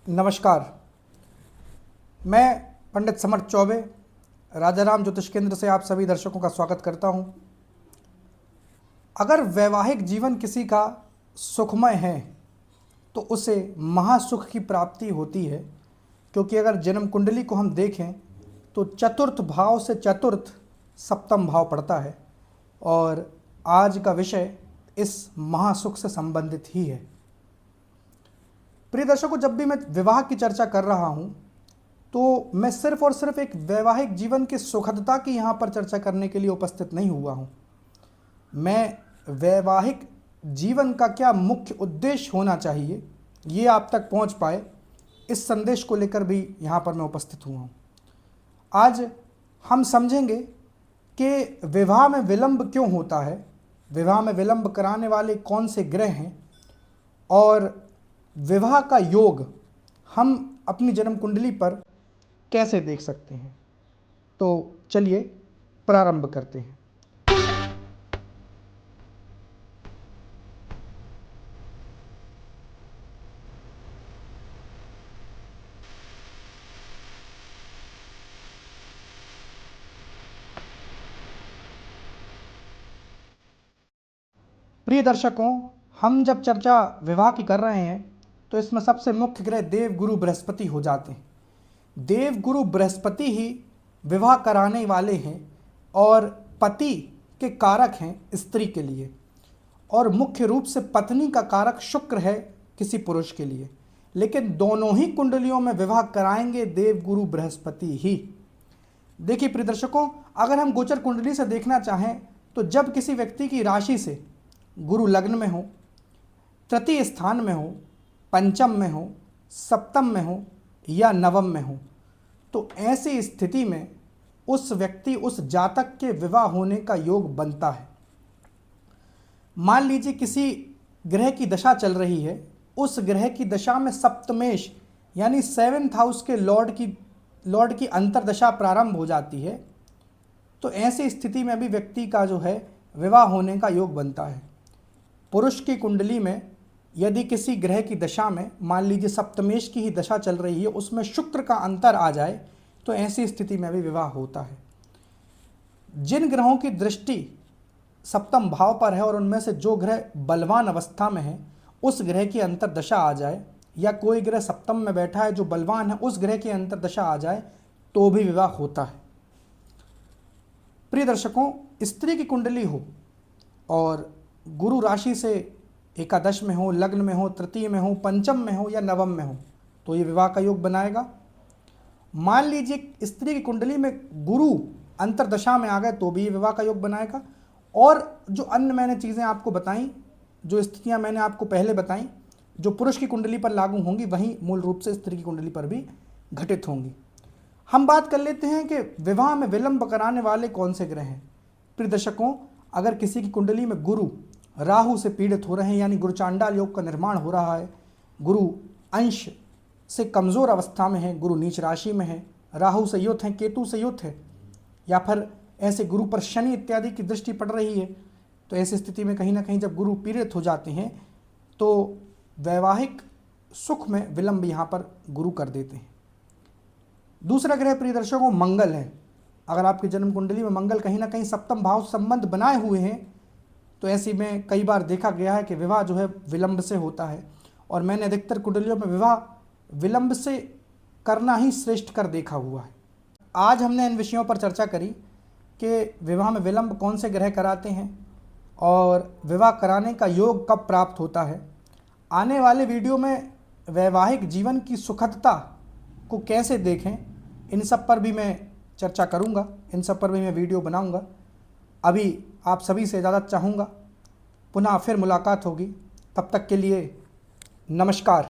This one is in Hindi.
नमस्कार। मैं पंडित समर्थ चौबे राजाराम ज्योतिष केंद्र से आप सभी दर्शकों का स्वागत करता हूं। अगर वैवाहिक जीवन किसी का सुखमय है तो उसे महासुख की प्राप्ति होती है, क्योंकि अगर जन्म कुंडली को हम देखें तो चतुर्थ भाव से चतुर्थ सप्तम भाव पड़ता है और आज का विषय इस महासुख से संबंधित ही है। प्रिय दर्शकों, जब भी मैं विवाह की चर्चा कर रहा हूं तो मैं सिर्फ और सिर्फ एक वैवाहिक जीवन की सुखदता की यहाँ पर चर्चा करने के लिए उपस्थित नहीं हुआ हूँ। मैं वैवाहिक जीवन का क्या मुख्य उद्देश्य होना चाहिए ये आप तक पहुँच पाए, इस संदेश को लेकर भी यहाँ पर मैं उपस्थित हुआ हूँ। आज हम समझेंगे कि विवाह में विलंब क्यों होता है, विवाह में विलंब कराने वाले कौन से ग्रह हैं और विवाह का योग हम अपनी जन्म कुंडली पर कैसे देख सकते हैं। तो चलिए प्रारंभ करते हैं। प्रिय दर्शकों, हम जब चर्चा विवाह की कर रहे हैं तो इसमें सबसे मुख्य ग्रह देव गुरु बृहस्पति हो जाते हैं। देव गुरु बृहस्पति ही विवाह कराने वाले हैं और पति के कारक हैं स्त्री के लिए, और मुख्य रूप से पत्नी का कारक शुक्र है किसी पुरुष के लिए। लेकिन दोनों ही कुंडलियों में विवाह कराएंगे देव गुरु बृहस्पति ही। देखिए प्रिय दर्शकों, अगर हम गोचर कुंडली से देखना चाहें तो जब किसी व्यक्ति की राशि से गुरु लग्न में हो, तृतीय स्थान में हो, पंचम में हो, सप्तम में हो या नवम में हो, तो ऐसी स्थिति में उस व्यक्ति उस जातक के विवाह होने का योग बनता है। मान लीजिए किसी ग्रह की दशा चल रही है, उस ग्रह की दशा में सप्तमेश यानी सेवेंथ हाउस के लॉर्ड की अंतरदशा प्रारंभ हो जाती है, तो ऐसी स्थिति में भी व्यक्ति का जो है विवाह होने का योग बनता है। पुरुष की कुंडली में यदि किसी ग्रह की दशा में मान लीजिए सप्तमेश की ही दशा चल रही है, उसमें शुक्र का अंतर आ जाए तो ऐसी स्थिति में भी विवाह होता है। जिन ग्रहों की दृष्टि सप्तम भाव पर है और उनमें से जो ग्रह बलवान अवस्था में है उस ग्रह की अंतरदशा आ जाए, या कोई ग्रह सप्तम में बैठा है जो बलवान है उस ग्रह की अंतरदशा आ जाए तो भी विवाह होता है। प्रिय दर्शकों, स्त्री की कुंडली हो और गुरु राशि से एकादश में हो, लग्न में हो, तृतीय में हो, पंचम में हो या नवम में हो, तो ये विवाह का योग बनाएगा। मान लीजिए स्त्री की कुंडली में गुरु अंतरदशा में आ गए तो भी ये विवाह का योग बनाएगा। और जो अन्य मैंने चीज़ें आपको बताई, जो स्थितियां मैंने आपको पहले बताई, जो पुरुष की कुंडली पर लागू होंगी वहीं मूल रूप से स्त्री की कुंडली पर भी घटित होंगी। हम बात कर लेते हैं कि विवाह में विलंब कराने वाले कौन से ग्रह हैं। प्रिय दर्शकों, अगर किसी की कुंडली में गुरु राहु से पीड़ित हो रहे हैं, यानी गुरु चांडाल योग का निर्माण हो रहा है, गुरु अंश से कमज़ोर अवस्था में है, गुरु नीच राशि में है, राहु से युत है, केतु से युत है, या फिर ऐसे गुरु पर शनि इत्यादि की दृष्टि पड़ रही है, तो ऐसी स्थिति में कहीं ना कहीं जब गुरु पीड़ित हो जाते हैं तो वैवाहिक सुख में विलंब यहाँ पर गुरु कर देते हैं। दूसरा ग्रह प्रिय दर्शकों मंगल है। अगर आपकी जन्म कुंडली में मंगल कहीं ना कहीं सप्तम भाव से संबंध बनाए हुए हैं तो ऐसी में कई बार देखा गया है कि विवाह जो है विलंब से होता है, और मैंने अधिकतर कुंडलियों में विवाह विलंब से करना ही श्रेष्ठ कर देखा हुआ है। आज हमने इन विषयों पर चर्चा करी कि विवाह में विलंब कौन से ग्रह कराते हैं और विवाह कराने का योग कब प्राप्त होता है। आने वाले वीडियो में वैवाहिक जीवन की सुखदता को कैसे देखें, इन सब पर भी मैं चर्चा करूंगा, इन सब पर भी मैं वीडियो बनाऊंगा। अभी आप सभी से इजाज़त चाहूँगा, पुनः फिर मुलाकात होगी, तब तक के लिए नमस्कार।